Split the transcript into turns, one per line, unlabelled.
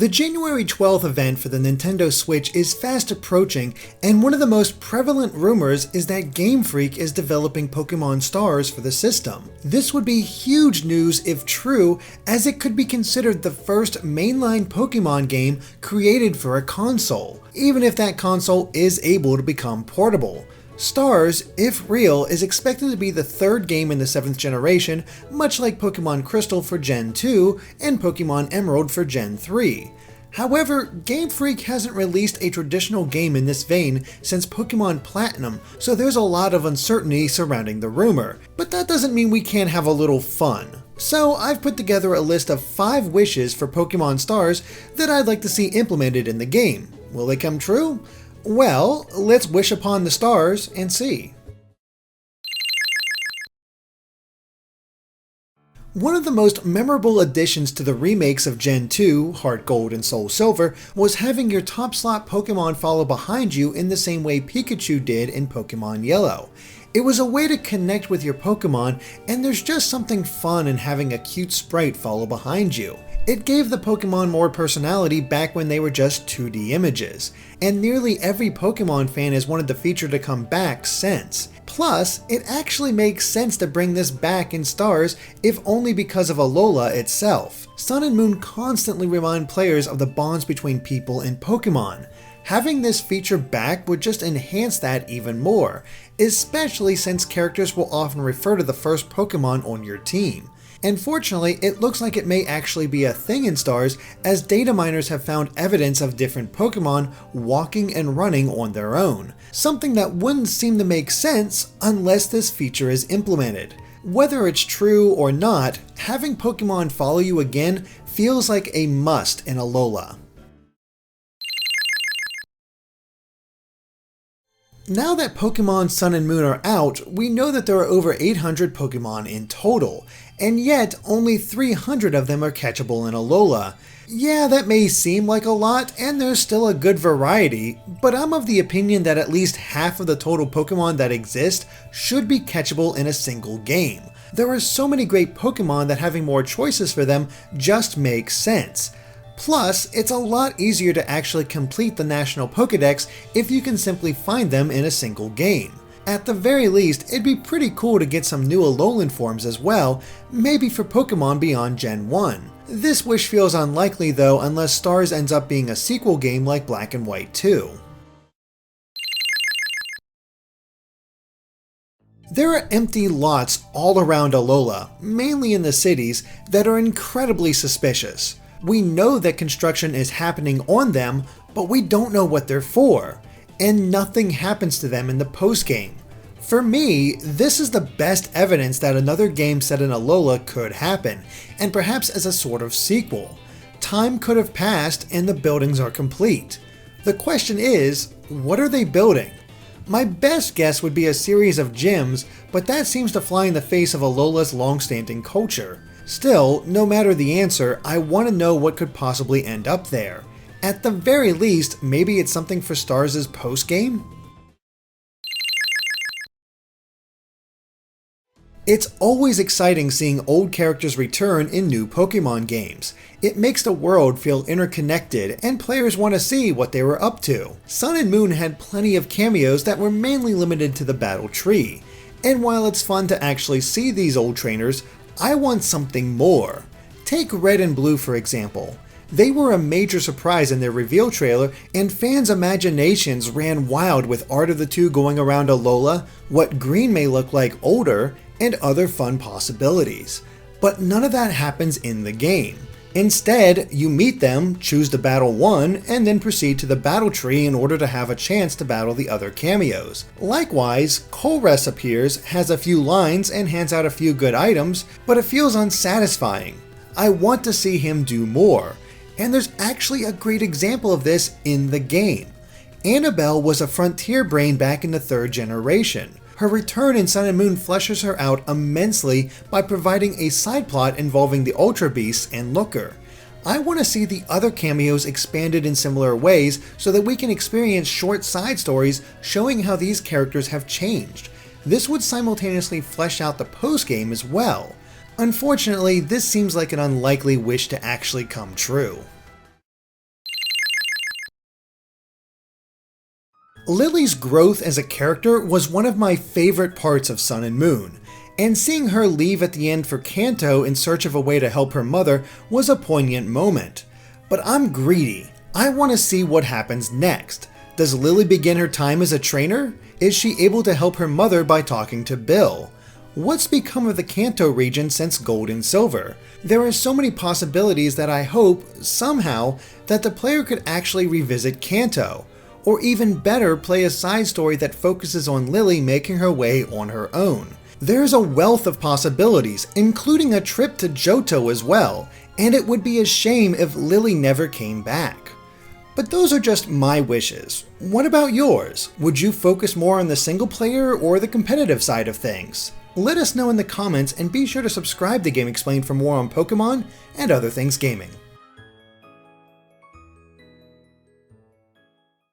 The January 12th event for the Nintendo Switch is fast approaching, and one of the most prevalent rumors is that Game Freak is developing Pokémon Stars for the system. This would be huge news if true, as it could be considered the first mainline Pokémon game created for a console, even if that console is able to become portable. Stars, if real, is expected to be the third game in the 7th generation, much like Pokémon Crystal for Gen 2 and Pokémon Emerald for Gen 3. However, Game Freak hasn't released a traditional game in this vein since Pokémon Platinum, so there's a lot of uncertainty surrounding the rumor. But that doesn't mean we can't have a little fun. So I've put together a list of 5 wishes for Pokémon Stars that I'd like to see implemented in the game. Will they come true? Well, let's wish upon the stars and see. One of the most memorable additions to the remakes of Gen 2, Heart Gold and Soul Silver, was having your top slot Pokemon follow behind you in the same way Pikachu did in Pokemon Yellow. It was a way to connect with your Pokemon, and there's just something fun in having a cute sprite follow behind you. It gave the Pokemon more personality back when they were just 2D images, and nearly every Pokemon fan has wanted the feature to come back since. Plus, it actually makes sense to bring this back in Stars, if only because of Alola itself. Sun and Moon constantly remind players of the bonds between people and Pokemon. Having this feature back would just enhance that even more, especially since characters will often refer to the first Pokemon on your team. And fortunately, it looks like it may actually be a thing in Stars, as data miners have found evidence of different Pokemon walking and running on their own, something that wouldn't seem to make sense unless this feature is implemented. Whether it's true or not, having Pokemon follow you again feels like a must in Alola. Now that Pokemon Sun and Moon are out, we know that there are over 800 Pokemon in total, and yet only 300 of them are catchable in Alola. Yeah, that may seem like a lot, and there's still a good variety, but I'm of the opinion that at least half of the total Pokemon that exist should be catchable in a single game. There are so many great Pokemon that having more choices for them just makes sense. Plus, it's a lot easier to actually complete the National Pokedex if you can simply find them in a single game. At the very least, it'd be pretty cool to get some new Alolan forms as well, maybe for Pokemon beyond Gen 1. This wish feels unlikely though, unless Stars ends up being a sequel game like Black and White 2. There are empty lots all around Alola, mainly in the cities, that are incredibly suspicious. We know that construction is happening on them, but we don't know what they're for, and nothing happens to them in the post-game. For me, this is the best evidence that another game set in Alola could happen, and perhaps as a sort of sequel. Time could have passed and the buildings are complete. The question is, what are they building? My best guess would be a series of gyms, but that seems to fly in the face of Alola's long-standing culture. Still, no matter the answer, I want to know what could possibly end up there. At the very least, maybe it's something for Stars' post-game? It's always exciting seeing old characters return in new Pokemon games. It makes the world feel interconnected, and players want to see what they were up to. Sun and Moon had plenty of cameos that were mainly limited to the battle tree. And while it's fun to actually see these old trainers, I want something more. Take Red and Blue for example. They were a major surprise in their reveal trailer, and fans' imaginations ran wild with art of the two going around Alola, what Green may look like older, and other fun possibilities. But none of that happens in the game. Instead, you meet them, choose to battle one, and then proceed to the battle tree in order to have a chance to battle the other cameos. Likewise, Colress appears, has a few lines, and hands out a few good items, but it feels unsatisfying. I want to see him do more, and there's actually a great example of this in the game. Annabelle was a frontier brain back in the 3rd generation. Her return in Sun and Moon fleshes her out immensely by providing a side plot involving the Ultra Beasts and Looker. I want to see the other cameos expanded in similar ways so that we can experience short side stories showing how these characters have changed. This would simultaneously flesh out the post-game as well. Unfortunately, this seems like an unlikely wish to actually come true. Lillie's growth as a character was one of my favorite parts of Sun and Moon, and seeing her leave at the end for Kanto in search of a way to help her mother was a poignant moment. But I'm greedy. I want to see what happens next. Does Lillie begin her time as a trainer? Is she able to help her mother by talking to Bill? What's become of the Kanto region since Gold and Silver? There are so many possibilities that I hope, somehow, that the player could actually revisit Kanto, or even better, play a side story that focuses on Lillie making her way on her own. There's a wealth of possibilities, including a trip to Johto as well, and it would be a shame if Lillie never came back. But those are just my wishes. What about yours? Would you focus more on the single player or the competitive side of things? Let us know in the comments, and be sure to subscribe to Game Explained for more on Pokemon and other things gaming.